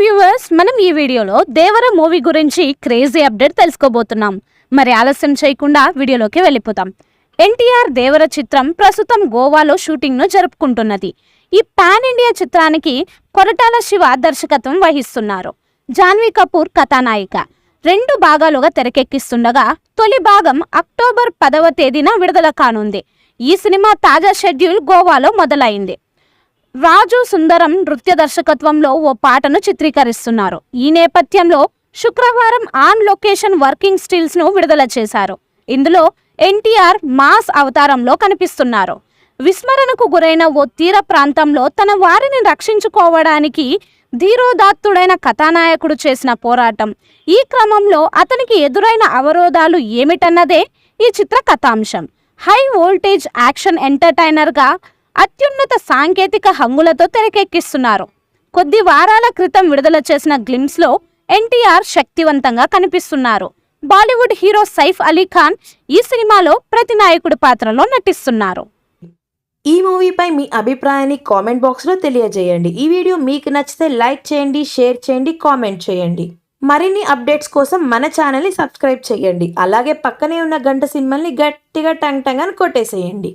Viewers, మనం ఈ వీడియోలో దేవర మూవీ గురించి క్రేజీ అప్డేట్ తెలుసుకోబోతున్నాం. మరి ఆలస్యం చేయకుండా వీడియోలోకి వెళ్ళిపోతాం. ఎన్టీఆర్ దేవర చిత్రం ప్రస్తుతం గోవాలో షూటింగ్ ను జరుపుకుంటున్నది. ఈ పాన్ ఇండియా చిత్రానికి కొరటాల శివ దర్శకత్వం వహిస్తున్నారు. జాన్వీ కపూర్ కథానాయిక. 2 భాగాలుగా తెరకెక్కిస్తుండగా తొలి భాగం అక్టోబర్ 10వ తేదీన విడుదల కానుంది. ఈ సినిమా తాజా షెడ్యూల్ గోవాలో మొదలైంది. రాజు సుందరం నృత్య దర్శకత్వంలో ఓ పాటను చిత్రీకరిస్తున్నారు. ఈ నేపథ్యంలో శుక్రవారం ఆన్ లొకేషన్ వర్కింగ్ స్టిల్స్ ను విడుదల చేశారు. ఇందులో ఎన్టీఆర్ మాస్ అవతారంలో కనిపిస్తున్నారు. విస్మరణకు గురైన ఓ తీర ప్రాంతంలో తన వారిని రక్షించుకోవడానికి ధీరోదాత్తుడైన కథానాయకుడు చేసిన పోరాటం, ఈ క్రమంలో అతనికి ఎదురైన అవరోధాలు ఏమిటన్నదే ఈ చిత్ర కథాంశం. హై వోల్టేజ్ యాక్షన్ ఎంటర్టైనర్గా అత్యున్నత సాంకేతిక హంగులతో తెరకెక్కిస్తున్నారు. కొద్ది వారాల క్రితం విడుదల చేసిన గ్లిమ్స్లో ఎన్టీఆర్ శక్తివంతంగా కనిపిస్తున్నారు. బాలీవుడ్ హీరో సైఫ్ అలీ ఖాన్ ఈ సినిమాలో ప్రతినాయకుడి పాత్రలో నటిస్తున్నారు. ఈ మూవీపై మీ అభిప్రాయాన్ని కామెంట్ బాక్స్లో తెలియజేయండి. ఈ వీడియో మీకు నచ్చితే లైక్ చేయండి, షేర్ చేయండి, కామెంట్ చేయండి. మరిన్ని అప్డేట్స్ కోసం మన ఛానల్ని సబ్స్క్రైబ్ చేయండి. అలాగే పక్కనే ఉన్న గంట సింబల్ని గట్టిగా టంగ్ టంగ్ అని కొట్టేసేయండి.